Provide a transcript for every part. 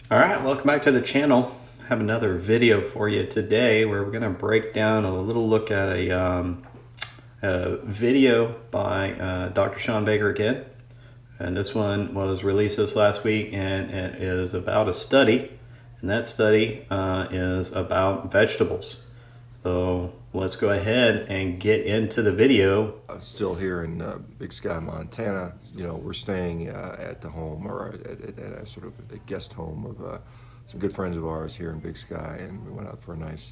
All right, welcome back to the channel. I have another video for you today where we're going to break down a little look at a video by Dr. Sean Baker again. And this one was released this last week, and it is about a study. And that study is about vegetables. So let's go ahead and get into the video. Still here in Big Sky, Montana. We're staying at the home, or at a sort of a guest home of some good friends of ours here in Big Sky, and we went out for a nice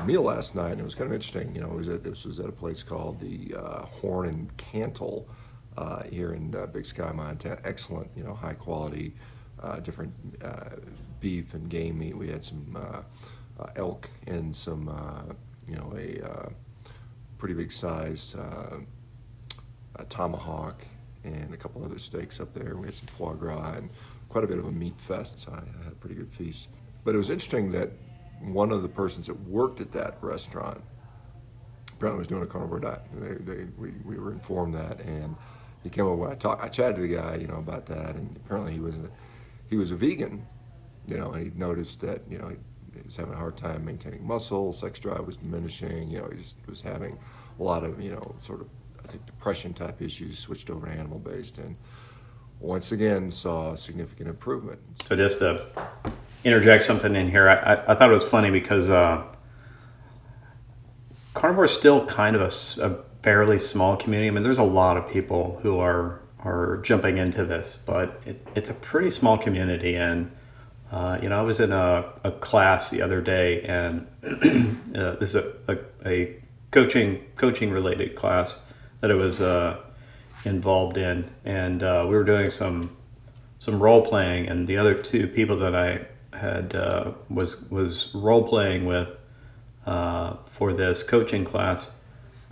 meal last night. And it was kind of interesting. This was at a place called the Horn and Cantle here in Big Sky, Montana. Excellent, high quality, different beef and game meat. We had some elk and some, a pretty big size tomahawk and a couple other steaks up there. We had some foie gras and quite a bit of a meat fest, so I had a pretty good feast. But it was interesting that one of the persons that worked at that restaurant apparently was doing a carnivore diet. We were informed that, and he came over. I chatted to the guy, about that, and apparently he was a vegan, and he noticed that, he was having a hard time maintaining muscle, sex drive was diminishing, he just was having a lot of, sort of, I think, depression type issues, switched over to animal based, and once again saw a significant improvement. So just to interject something in here, I thought it was funny because carnivore is still kind of a fairly small community. I mean, there's a lot of people who are jumping into this, but it's a pretty small community. And I was in a class the other day, and this is a coaching related class that I was involved in, and we were doing some role playing, and the other two people that I had was role playing with for this coaching class.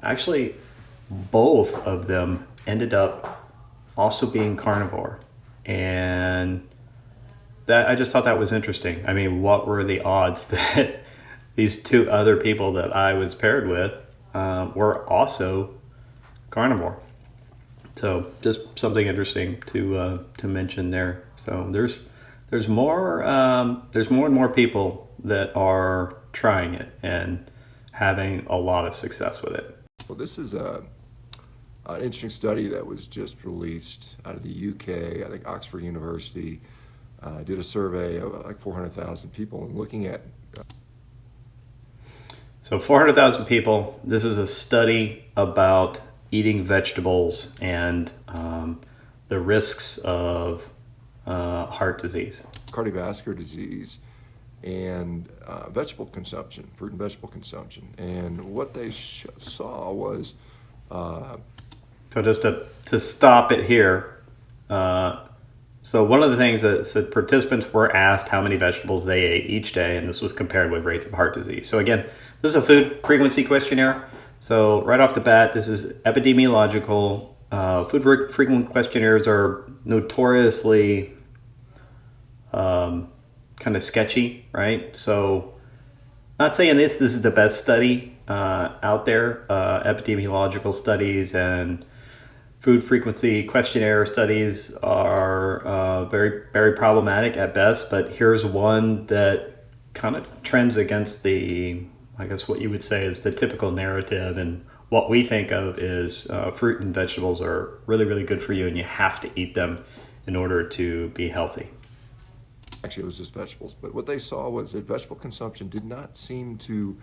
Actually, both of them ended up also being carnivore, and that I just thought that was interesting. I mean, what were the odds that these two other people that I was paired with were also carnivore? So just something interesting to mention there. So there's more and more people that are trying it and having a lot of success with it. Well, this is an interesting study that was just released out of the UK. I think Oxford University did a survey of like 400,000 people and looking at. So 400,000 people. This is a study about eating vegetables and the risks of heart disease, cardiovascular disease, and vegetable consumption, fruit and vegetable consumption. And what they saw was... So just to stop it here, so one of the things that said participants were asked how many vegetables they ate each day, and this was compared with rates of heart disease. So again, this is a food frequency questionnaire. So right off the bat, this is epidemiological. Food frequency questionnaires are notoriously kind of sketchy, right? So not saying this is the best study out there. Epidemiological studies and food frequency questionnaire studies are very, very problematic at best, but here's one that kind of trends against I guess what you would say is the typical narrative, and what we think of is fruit and vegetables are really, really good for you, and you have to eat them in order to be healthy. Actually, it was just vegetables, but what they saw was that vegetable consumption did not seem to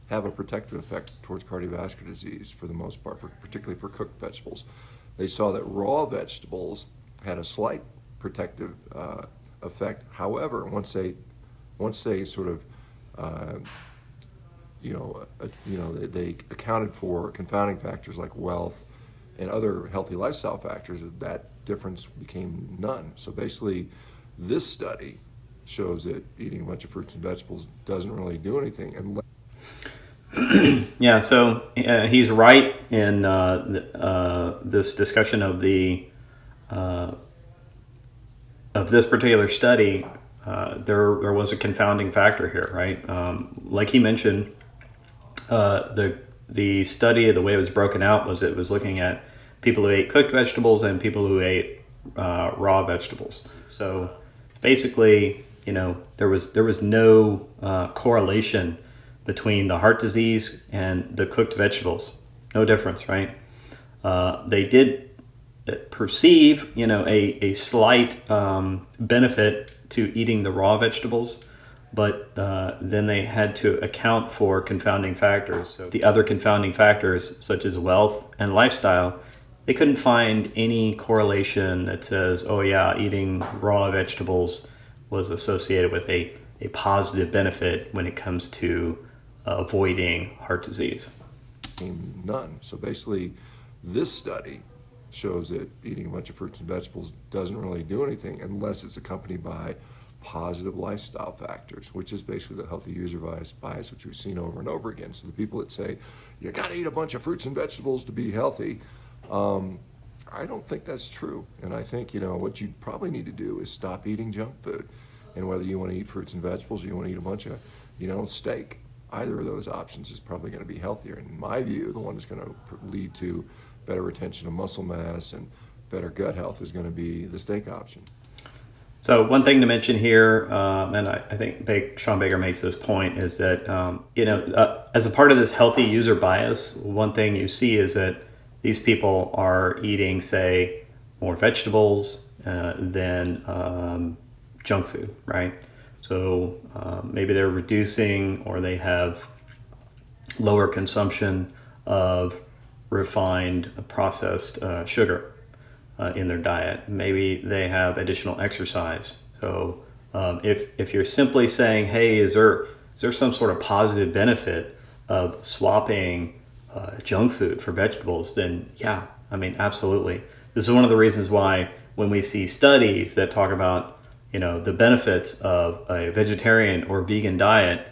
have a protective effect towards cardiovascular disease for the most part, particularly for cooked vegetables. They saw that raw vegetables had a slight protective effect. However, once they sort of they accounted for confounding factors like wealth and other healthy lifestyle factors, that difference became none. So basically, this study shows that eating a bunch of fruits and vegetables doesn't really do anything unless... Yeah, so he's right in this discussion of this particular study. There was a confounding factor here, right? Like he mentioned, the study, the way it was broken out, was it was looking at people who ate cooked vegetables and people who ate raw vegetables. So basically, there was no correlation between the heart disease and the cooked vegetables. No difference, right? They did perceive, a slight benefit to eating the raw vegetables, but then they had to account for confounding factors. So the other confounding factors, such as wealth and lifestyle, they couldn't find any correlation that says, oh yeah, eating raw vegetables was associated with a positive benefit when it comes to avoiding heart disease. None. So basically, this study shows that eating a bunch of fruits and vegetables doesn't really do anything unless it's accompanied by positive lifestyle factors, which is basically the healthy user bias, which we've seen over and over again. So the people that say, you got to eat a bunch of fruits and vegetables to be healthy, I don't think that's true. And I think, what you probably need to do is stop eating junk food. And whether you want to eat fruits and vegetables or you want to eat a bunch of, steak, either of those options is probably going to be healthier. In my view, the one that's going to lead to better retention of muscle mass and better gut health is going to be the steak option. So one thing to mention here, and I think Sean Baker makes this point, is that, as a part of this healthy user bias, one thing you see is that these people are eating, say, more vegetables than junk food, right? So maybe they're reducing, or they have lower consumption of refined processed sugar in their diet. Maybe they have additional exercise. So if you're simply saying, hey, is there some sort of positive benefit of swapping junk food for vegetables, then yeah, absolutely. This is one of the reasons why when we see studies that talk about the benefits of a vegetarian or vegan diet,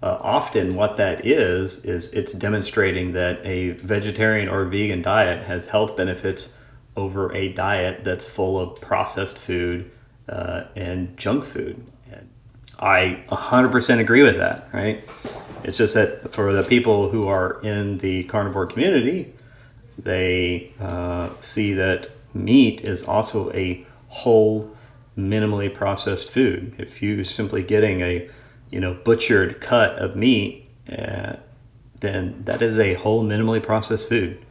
often what that is it's demonstrating that a vegetarian or vegan diet has health benefits over a diet that's full of processed food and junk food. And I 100% agree with that, right? It's just that for the people who are in the carnivore community, they see that meat is also a whole, minimally processed food. If you're simply getting a butchered cut of meat, then that is a whole minimally processed food.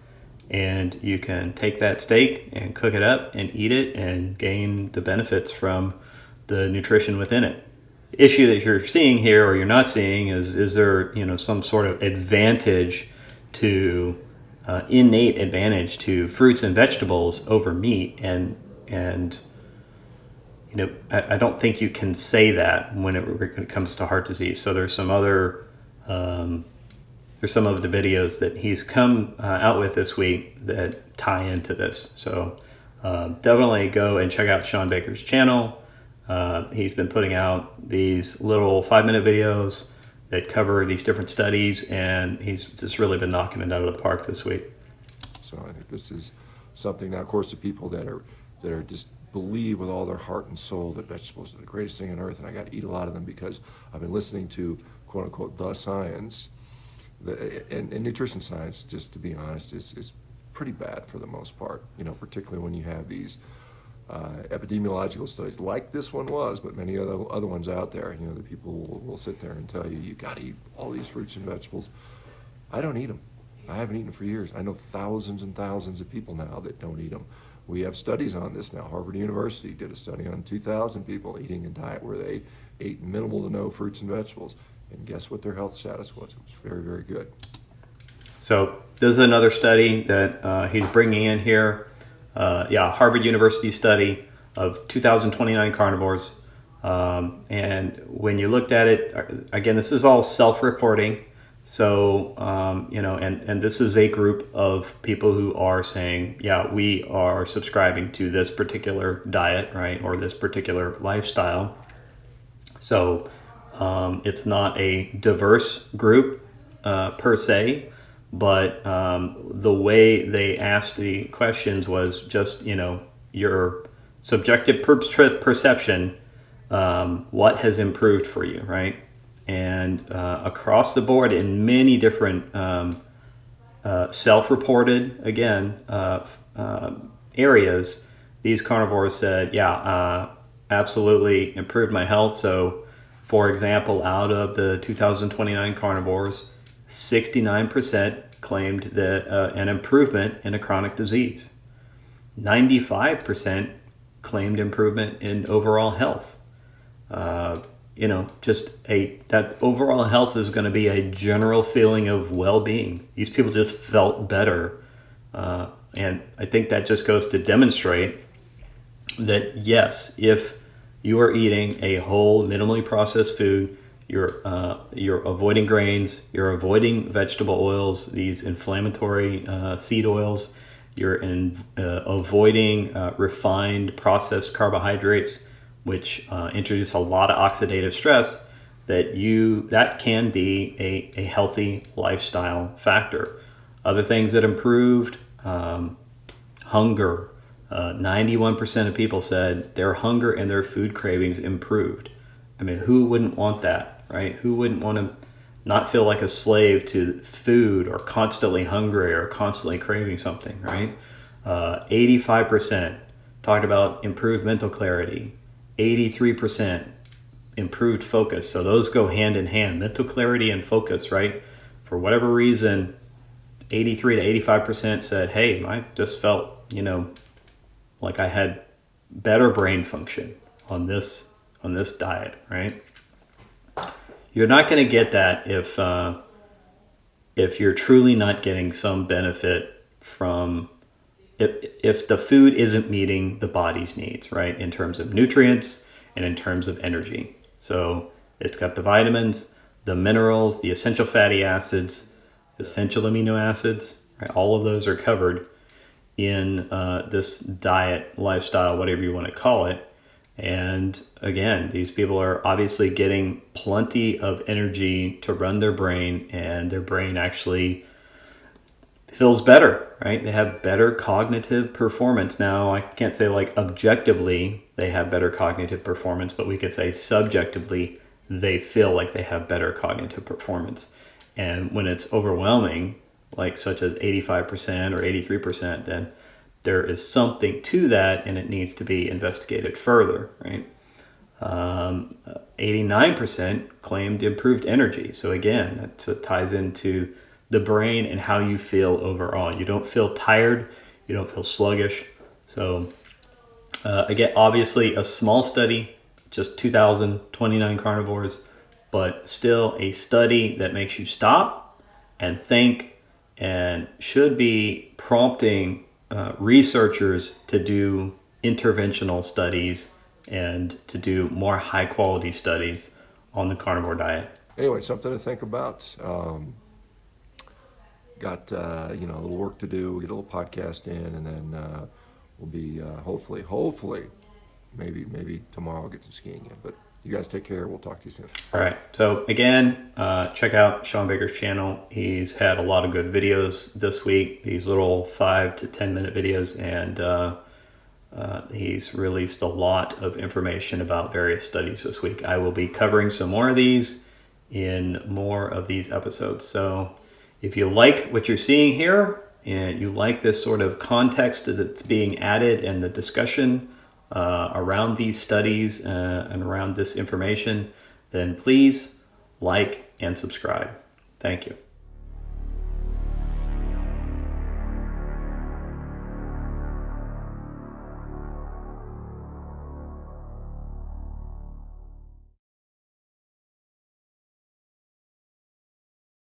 And you can take that steak and cook it up and eat it and gain the benefits from the nutrition within it. The issue that you're seeing here, or you're not seeing, is there some sort of advantage to innate advantage to fruits and vegetables over meat, and I don't think you can say that when it comes to heart disease. So there's some other there's some of the videos that he's come out with this week that tie into this. So definitely go and check out Sean Baker's channel. He's been putting out these little 5-minute videos that cover these different studies, and he's just really been knocking it out of the park this week. So I think this is something. Now, of course, the people that are just believe with all their heart and soul that vegetables are the greatest thing on earth, and I got to eat a lot of them because I've been listening to quote unquote the science, and nutrition science, just to be honest, is pretty bad for the most part. Particularly when you have these epidemiological studies like this one was, but many other ones out there. The people will sit there and tell you got to eat all these fruits and vegetables. I don't eat them. I haven't eaten for years. I know thousands and thousands of people now that don't eat them. We have studies on this now. Harvard University did a study on 2,000 people eating a diet where they ate minimal to no fruits and vegetables. And guess what their health status was? It was very, very good. So this is another study that he's bringing in here. Harvard University study of 2,029 carnivores. And when you looked at it, again, this is all self-reporting. So, and this is a group of people who are saying, yeah, we are subscribing to this particular diet, right, or this particular lifestyle. So it's not a diverse group per se, but the way they asked the questions was just, your subjective perception, what has improved for you, right? And across the board in many different self-reported, again, areas, these carnivores said, absolutely improved my health. So, for example, out of the 2029 carnivores, 69% claimed that an improvement in a chronic disease. 95% claimed improvement in overall health. Uh, just that overall health is going to be a general feeling of well-being. These people just felt better, and I think that just goes to demonstrate that yes, if you are eating a whole, minimally processed food, you're avoiding grains, you're avoiding vegetable oils, these inflammatory seed oils, avoiding refined processed carbohydrates, which introduce a lot of oxidative stress. That can be a healthy lifestyle factor. Other things that improved, hunger. 91% of people said their hunger and their food cravings improved. I mean, who wouldn't want that, right? Who wouldn't want to not feel like a slave to food or constantly hungry or constantly craving something, right? 85% talked about improved mental clarity. 83% improved focus. So those go hand in hand, mental clarity and focus, right? For whatever reason, 83 to 85% said, hey, I just felt, like I had better brain function on this diet, right? You're not going to get that if you're truly not getting some benefit from if the food isn't meeting the body's needs, right? In terms of nutrients and in terms of energy. So it's got the vitamins, the minerals, the essential fatty acids, essential amino acids, right? All of those are covered in this diet, lifestyle, whatever you want to call it. And again, these people are obviously getting plenty of energy to run their brain, and their brain actually feels better, right? They have better cognitive performance. Now, I can't say like objectively they have better cognitive performance, but we could say subjectively they feel like they have better cognitive performance. And when it's overwhelming, like such as 85% or 83%, then there is something to that and it needs to be investigated further, right? 89% claimed improved energy. So again, that ties into the brain and how you feel overall. You don't feel tired, you don't feel sluggish. So again, obviously a small study, just 2,029 carnivores, but still a study that makes you stop and think and should be prompting researchers to do interventional studies and to do more high quality studies on the carnivore diet. Anyway, something to think about. Got a little work to do. Get a little podcast in, and then we'll be hopefully, maybe tomorrow I'll get some skiing in. But you guys take care. We'll talk to you soon. All right. So again, check out Sean Baker's channel. He's had a lot of good videos this week. These little 5 to 10 minute videos, and he's released a lot of information about various studies this week. I will be covering some more of these in more of these episodes. So if you like what you're seeing here and you like this sort of context that's being added and the discussion around these studies and around this information, then please like and subscribe. Thank you.